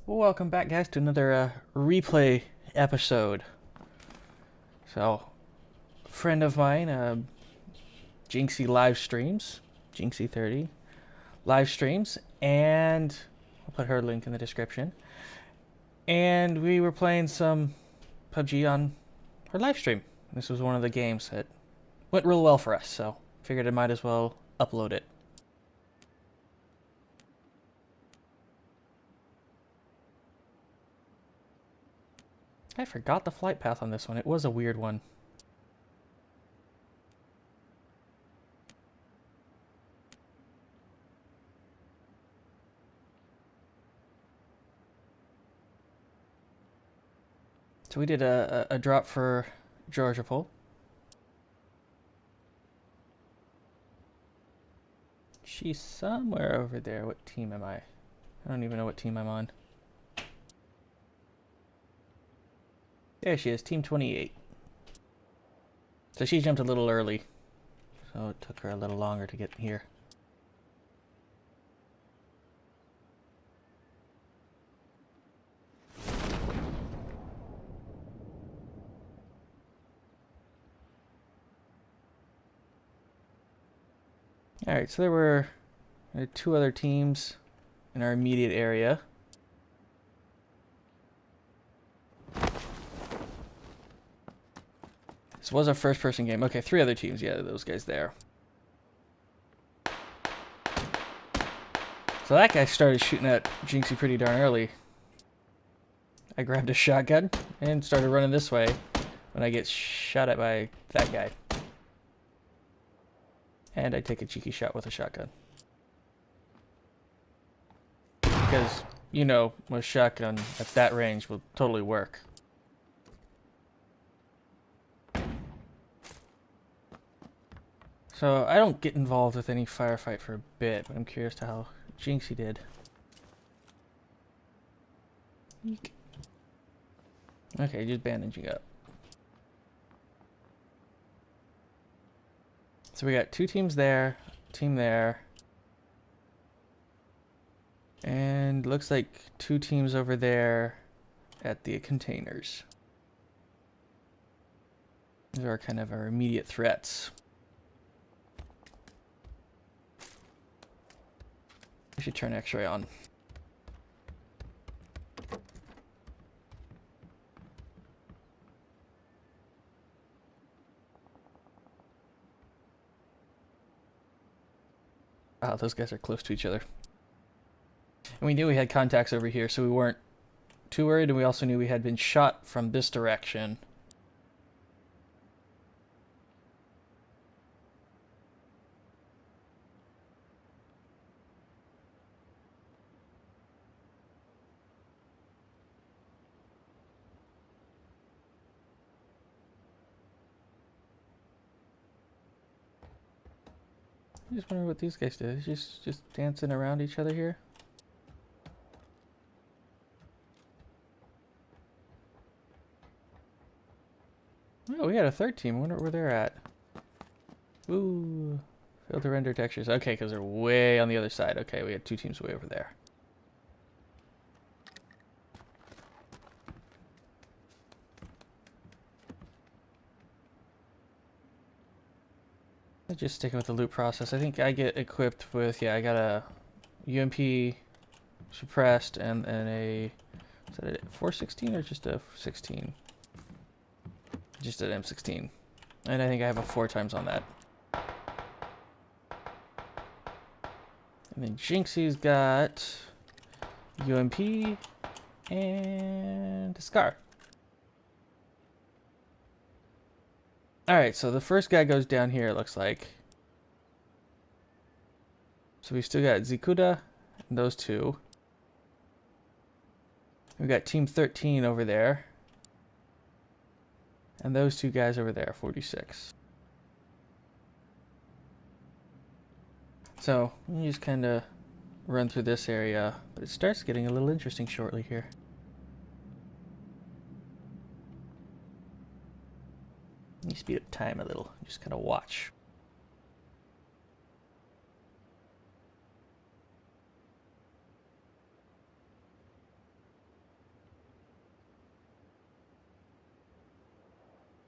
Welcome back, guys, to another replay episode. So, a friend of mine, Jinxie live streams, Jinxie30 live streams, and I'll put her link in the description. And we were playing some PUBG on her live stream. This was one of the games that went real well for us, so figured I might as well upload it. I forgot the flight path on this one. It was a weird one. So we did a drop for Georgia Pole. She's somewhere over there. What team am I? I don't even know what team I'm on. There she is, Team 28. So she jumped a little early. So it took her a little longer to get here. Alright, so there were two other teams in our immediate area. This was a first-person game. Okay, three other teams. Yeah, those guys there. So that guy started shooting at Jinxie pretty darn early. I grabbed a shotgun and started running this way when I get shot at by that guy. And I take a cheeky shot with a shotgun. Because, you know, a shotgun at that range will totally work. So I don't get involved with any firefight for a bit, but I'm curious to how Jinxie did. Eek. Okay, just bandaging up. So we got two teams there, team there, and looks like two teams over there at the containers. These are kind of our immediate threats. We should turn X-ray on. Wow, those guys are close to each other. And we knew we had contacts over here, so we weren't too worried, and we also knew we had been shot from this direction. I just wonder what these guys do. Just dancing around each other here. Oh, we had a third team. I wonder where they're at. Ooh, failed to render textures. Okay, because they're way on the other side. Okay, we had two teams way over there. Just sticking with the loot process. I think I get equipped with, yeah, I got a UMP suppressed and a, is that a 416 or just a 16? Just an M16. And I think I have a 4x on that. And then Jinxie's got UMP and a Scar. Alright, so the first guy goes down here, it looks like. So we still got Zikuda and those two. We got Team 13 over there. And those two guys over there, 46. So, we just kind of run through this area, but it starts getting a little interesting shortly here. Let me speed up time a little, just kind of watch.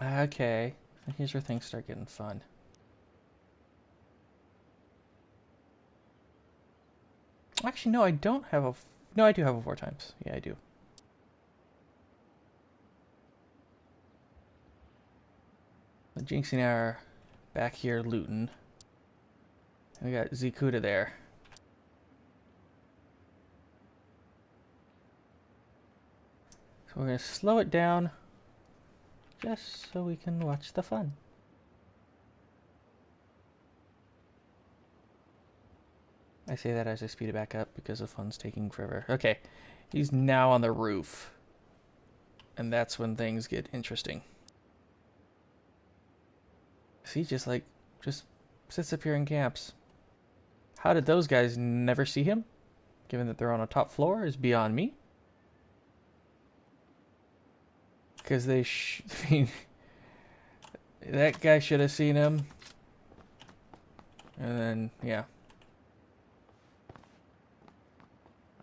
Okay. Here's where things start getting fun. Actually, no, I don't have a... No, I do have a 4 times. Yeah, I do. Jinx and I are back here looting. And we got Zikuda there. So we're going to slow it down just so we can watch the fun. I say that as I speed it back up because the fun's taking forever. Okay, he's now on the roof. And that's when things get interesting. See, just sits up here and camps. How did those guys never see him? Given that they're on a top floor is beyond me. Because I mean, that guy should have seen him. And then, yeah.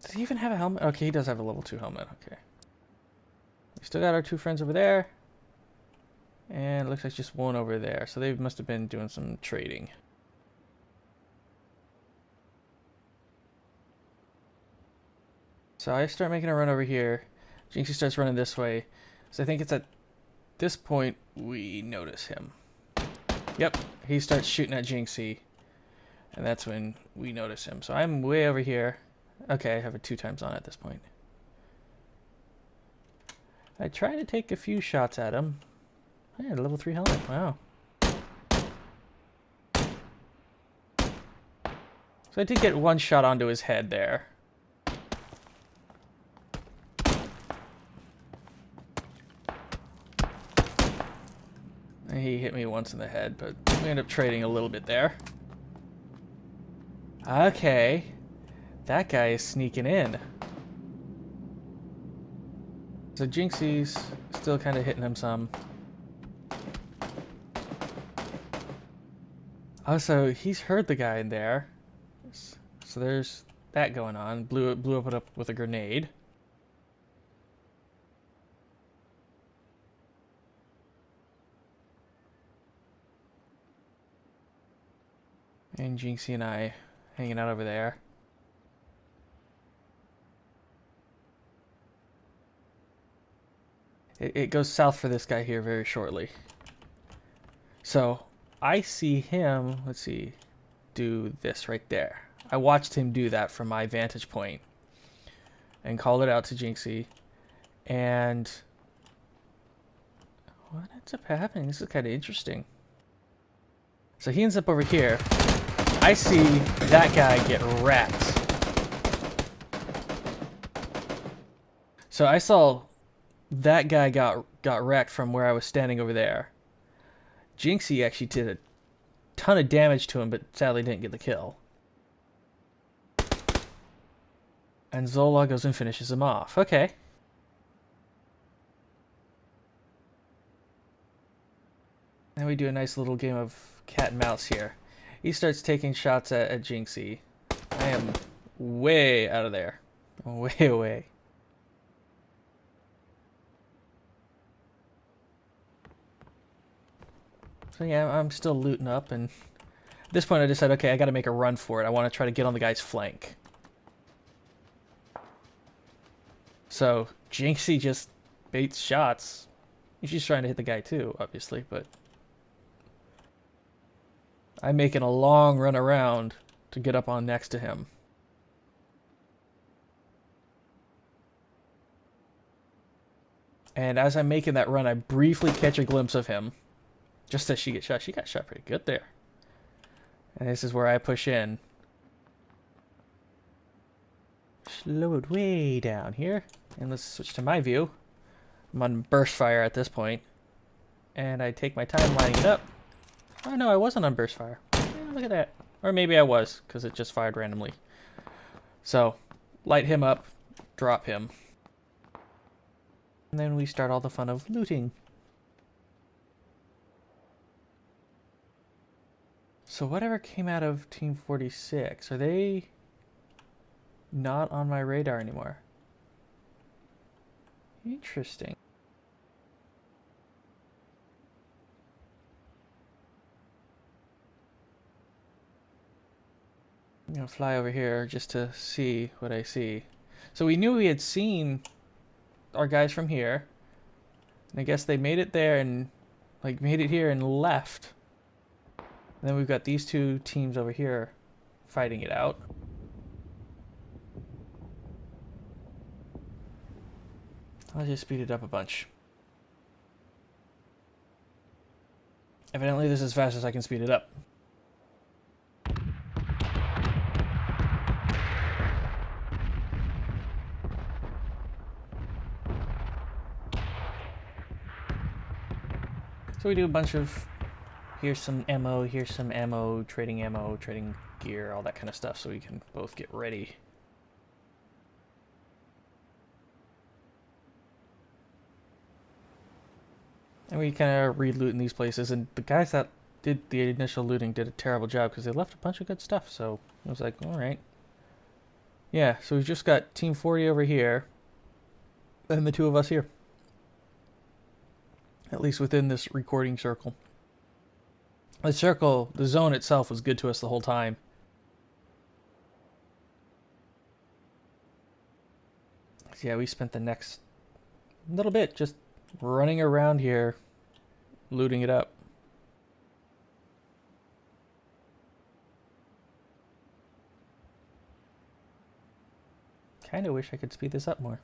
Does he even have a helmet? Okay, he does have a level 2 helmet. Okay. We still got our 2 friends over there. And it looks like just one over there. So they must have been doing some trading. So I start making a run over here. Jinxie starts running this way. So I think it's at this point we notice him. Yep, he starts shooting at Jinxie. And that's when we notice him. So I'm way over here. Okay, I have it 2 times on at this point. I try to take a few shots at him. I had a level 3 helmet. Wow. So I did get 1 shot onto his head there. He hit me once in the head, but we ended up trading a little bit there. Okay. That guy is sneaking in. So Jinxie's still kind of hitting him some. Also, he's heard the guy in there. So there's that going on. Blew it up with a grenade. And Jinxie and I hanging out over there. It goes south for this guy here very shortly. So I see him, let's see, do this right there. I watched him do that from my vantage point and called it out to Jinxie. And what ends up happening? This is kind of interesting. So he ends up over here. I see that guy get wrecked. So I saw that guy got wrecked from where I was standing over there. Jinxie actually did a ton of damage to him, but sadly didn't get the kill. And Zola goes and finishes him off. Okay. And we do a nice little game of cat and mouse here. He starts taking shots at Jinxie. I am way out of there. Way away. So yeah, I'm still looting up, and at this point I decided, okay, I gotta make a run for it. I want to try to get on the guy's flank. So Jinxie just baits shots. She's trying to hit the guy too, obviously, but I'm making a long run around to get up on next to him. And as I'm making that run, I briefly catch a glimpse of him. Just as she gets shot. She got shot pretty good there. And this is where I push in. Slow it way down here. And let's switch to my view. I'm on burst fire at this point. And I take my time lining it up. Oh no, I wasn't on burst fire. Yeah, look at that. Or maybe I was, because it just fired randomly. So, light him up, drop him. And then we start all the fun of looting. So whatever came out of Team 46, are they not on my radar anymore? Interesting. I'm gonna fly over here just to see what I see. So we knew we had seen our guys from here. And I guess they made it there and like made it here and left. And then we've got these two teams over here fighting it out. I'll just speed it up a bunch. Evidently this is as fast as I can speed it up. So we do a bunch of, here's some ammo, trading gear, all that kind of stuff so we can both get ready. And we kind of re-looting these places, and the guys that did the initial looting did a terrible job because they left a bunch of good stuff, so I was like, alright. Yeah, so we've just got Team 40 over here, and the two of us here. At least within this recording circle. The circle, the zone itself was good to us the whole time. So yeah, we spent the next little bit just running around here, looting it up. Kinda wish I could speed this up more.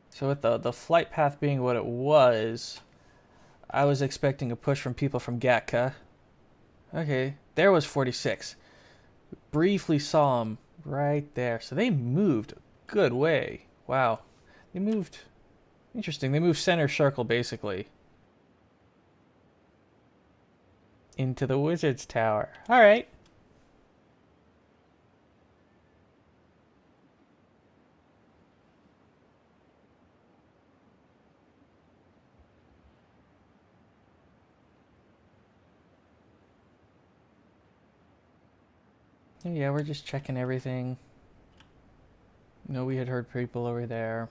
So with the flight path being what it was, I was expecting a push from people from Gatka. Okay, there was 46. Briefly saw them right there. So they moved a good way. Wow. They moved... Interesting. They moved center circle, basically. Into the Wizard's Tower. Alright. Yeah, we're just checking everything. You know, we had heard people over there.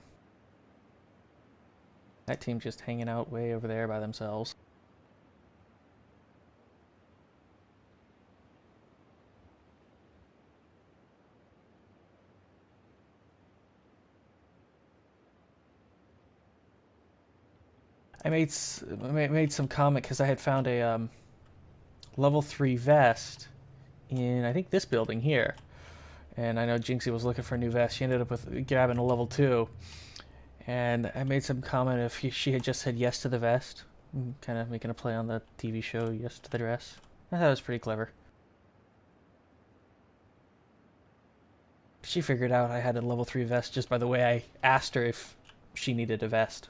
That team just hanging out way over there by themselves. I made some comment because I had found a level 3 vest in, I think, this building here. And I know Jinxie was looking for a new vest. She ended up with grabbing a level 2. And I made some comment if she had just said yes to the vest. Kind of making a play on the TV show Yes to the Dress. I thought it was pretty clever. She figured out I had a level 3 vest just by the way I asked her if she needed a vest.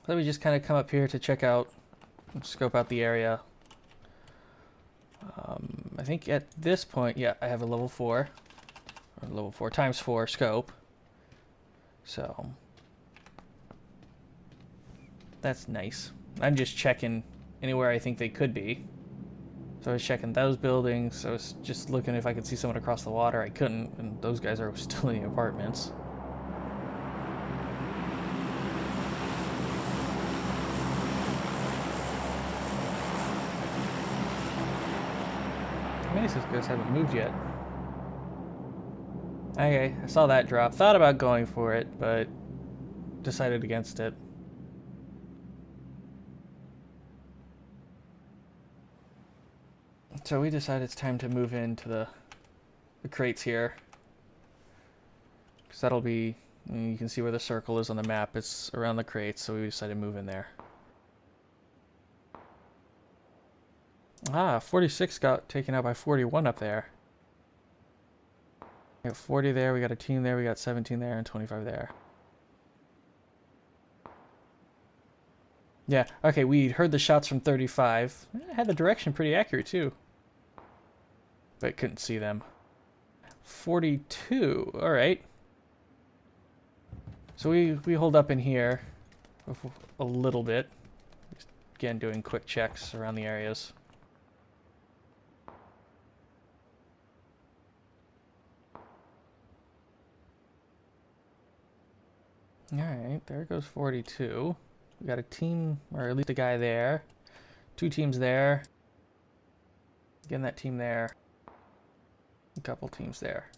Let me just kind of come up here to check out, scope out the area. I think at this point, yeah, I have a level 4, or level 4 times 4 scope. So that's nice. I'm just checking anywhere I think they could be. So I was checking those buildings. I was just looking if I could see someone across the water. I couldn't, and those guys are still in the apartments. These guys haven't moved yet. Okay, I saw that drop. Thought about going for it, but decided against it. So we decided it's time to move into the crates here. Because that'll be... You can see where the circle is on the map. It's around the crates, so we decided to move in there. Ah, 46 got taken out by 41 up there. We got 40 there, we got a team there, we got 17 there, and 25 there. Yeah, okay, we heard the shots from 35. I had the direction pretty accurate, too. But couldn't see them. 42, alright. So we hold up in here a little bit. Again, doing quick checks around the areas. Alright, there goes 42. We got a team, or at least a guy there. 2 teams there. Again, that team there. A couple teams there.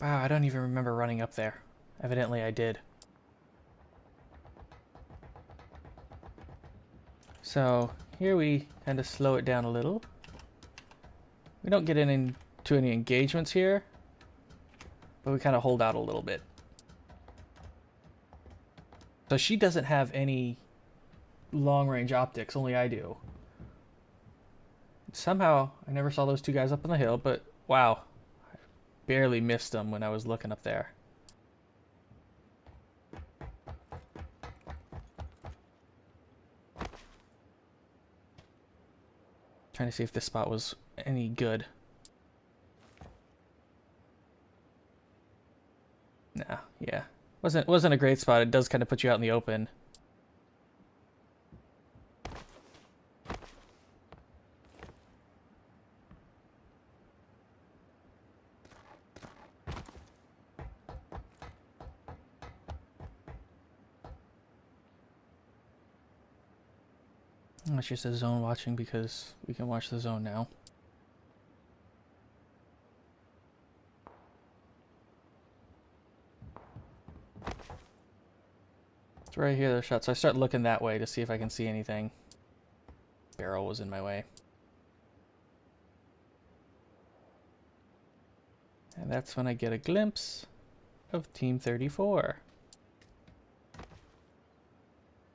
Wow, I don't even remember running up there. Evidently I did. So, here we kind of slow it down a little. We don't get into any engagements here, but we kind of hold out a little bit. So she doesn't have any long-range optics, only I do. Somehow, I never saw those 2 guys up on the hill, but wow. I barely missed them when I was looking up there. Trying to see if this spot was any good. Nah, yeah. Wasn't a great spot. It does kind of put you out in the open. It's just a zone watching because we can watch the zone now. It's right here, the shot. So I start looking that way to see if I can see anything. Barrel was in my way. And that's when I get a glimpse of Team 34.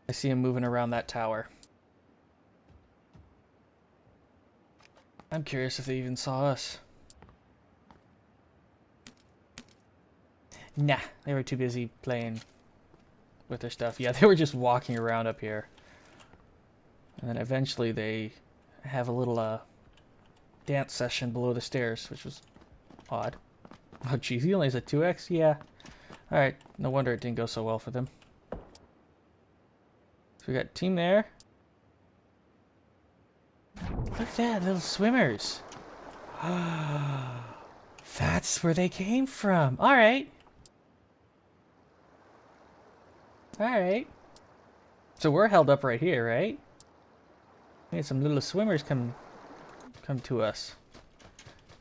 I see him moving around that tower. I'm curious if they even saw us. Nah, they were too busy playing with their stuff. Yeah, they were just walking around up here. And then eventually they have a little dance session below the stairs, which was odd. Oh geez, he only has a 2x? Yeah. Alright, no wonder it didn't go so well for them. So we got team there. Look at that, little swimmers. That's where they came from. Alright. Alright. So we're held up right here, right? We had some little swimmers come to us.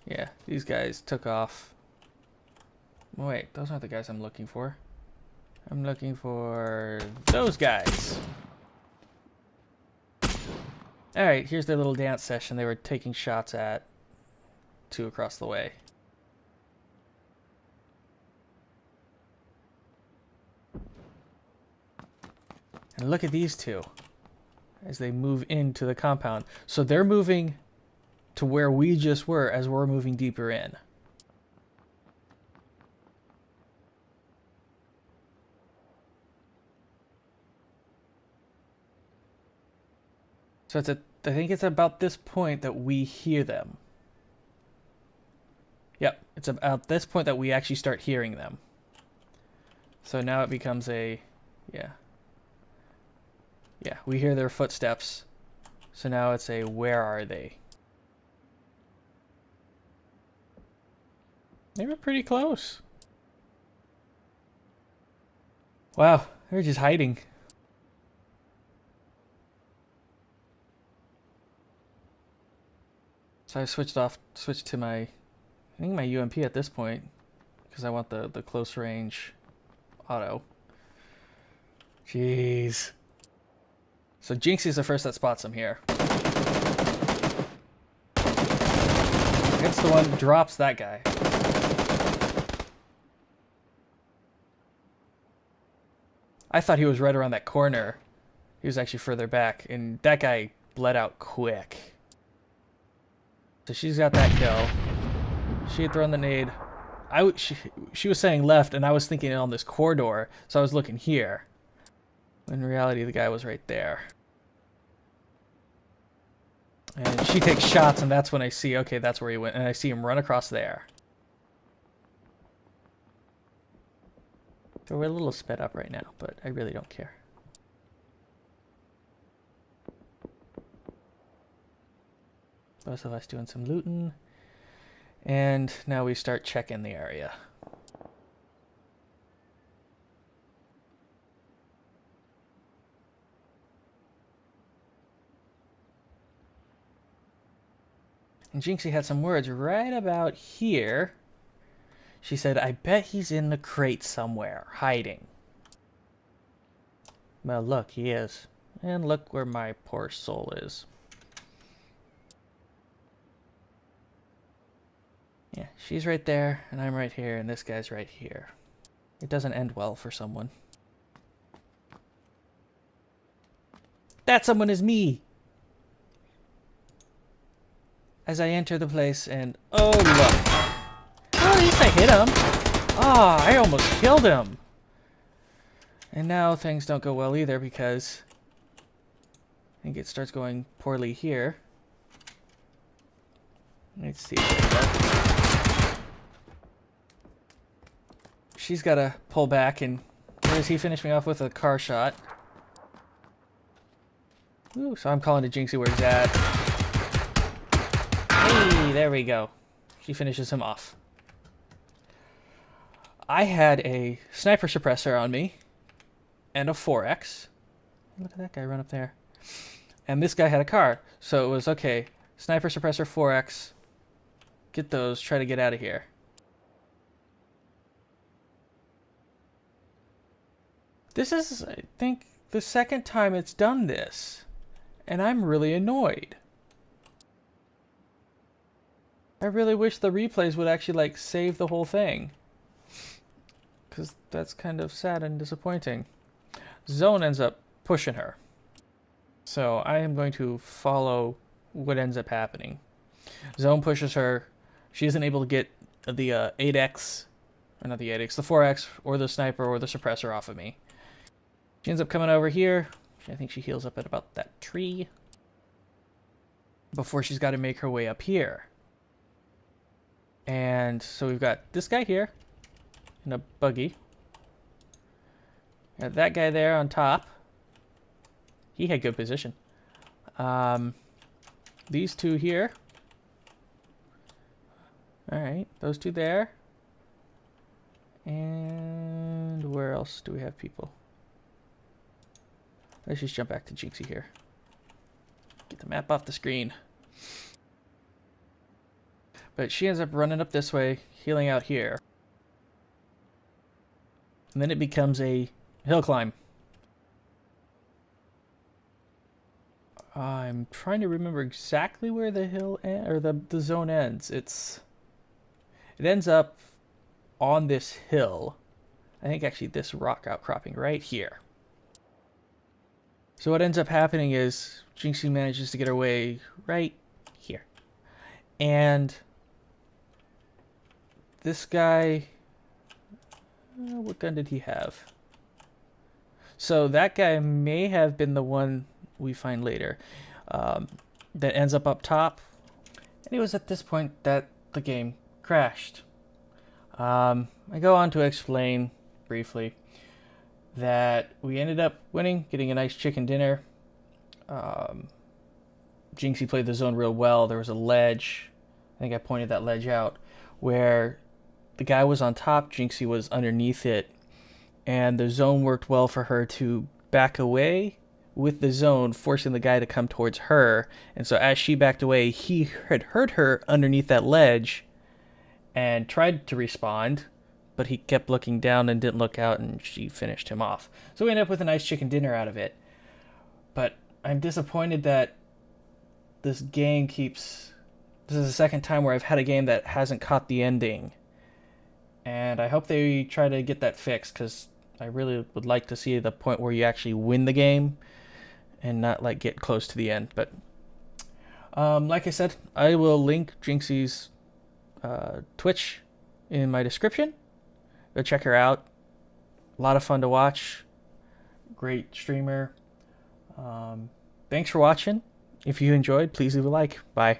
Yeah, these guys took off. Wait, those aren't the guys I'm looking for. I'm looking for those guys. Alright, here's their little dance session they were taking shots at 2 across the way. And look at these 2 as they move into the compound. So they're moving to where we just were as we're moving deeper in. So I think it's about this point that we hear them. Yep, it's about this point that we actually start hearing them. So now it becomes a, yeah. Yeah, we hear their footsteps. So now it's a, where are they? They were pretty close. Wow, they're just hiding. So I switched to my, I think my UMP at this point, because I want the close range auto. Jeez. So Jinxie's the first that spots him here. Hits the one, drops that guy. I thought he was right around that corner. He was actually further back, and that guy bled out quick. So she's got that kill. She had thrown the nade. She was saying left, and I was thinking on this corridor, so I was looking here. In reality, the guy was right there. And she takes shots, and that's when I see, okay, that's where he went. And I see him run across there. So we're a little sped up right now, but I really don't care. Both of us doing some looting. And now we start checking the area. And Jinxie had some words right about here. She said, I bet he's in the crate somewhere, hiding. Well, look, he is. And look where my poor soul is. Yeah, she's right there, and I'm right here, and this guy's right here. It doesn't end well for someone. That someone is me! As I enter the place, and oh look! Oh, at least I hit him! Ah, I almost killed him! And now things don't go well either, because I think it starts going poorly here. Let's see. She's got to pull back, and whereas he finished me off with a car shot. Ooh, so I'm calling to Jinxie where he's at. Hey, there we go. She finishes him off. I had a sniper suppressor on me and a 4X. Look at that guy run up there. And this guy had a car. So it was, okay, sniper suppressor, 4X. Get those, try to get out of here. This is, I think, the second time it's done this. And I'm really annoyed. I really wish the replays would actually, like, save the whole thing. Because that's kind of sad and disappointing. Zone ends up pushing her. So I am going to follow what ends up happening. Zone pushes her. She isn't able to get the 8X, or not the 8X, the 4X, or the sniper, or the suppressor off of me. She ends up coming over here. I think she heals up at about that tree. Before she's got to make her way up here. And so we've got this guy here in a buggy. Got that guy there on top. He had good position. These two here. Alright, those two there. And where else do we have people? Let's just jump back to Jinxie here. Get the map off the screen. But she ends up running up this way, healing out here. And then it becomes a hill climb. I'm trying to remember exactly where the hill or the zone ends. It ends up on this hill. I think actually this rock outcropping right here. So what ends up happening is Jinxie manages to get her way right here. And this guy, what gun did he have? So that guy may have been the one we find later that ends up top. And it was at this point that the game crashed. I go on to explain briefly that we ended up winning, getting a nice chicken dinner. Jinxie played the zone real well. There was a ledge. I think I pointed that ledge out where the guy was on top, Jinxie was underneath it, and the zone worked well for her to back away with the zone, forcing the guy to come towards her. And so as she backed away, he had heard her underneath that ledge and tried to respond, but he kept looking down and didn't look out, and she finished him off. So we ended up with a nice chicken dinner out of it. But I'm disappointed that this game keeps... This is the second time where I've had a game that hasn't caught the ending. And I hope they try to get that fixed, because I really would like to see the point where you actually win the game and not like get close to the end. But like I said, I will link Jinxie's Twitch in my description. Go check her out. A lot of fun to watch. Great streamer. Thanks for watching. If you enjoyed, please leave a like. Bye.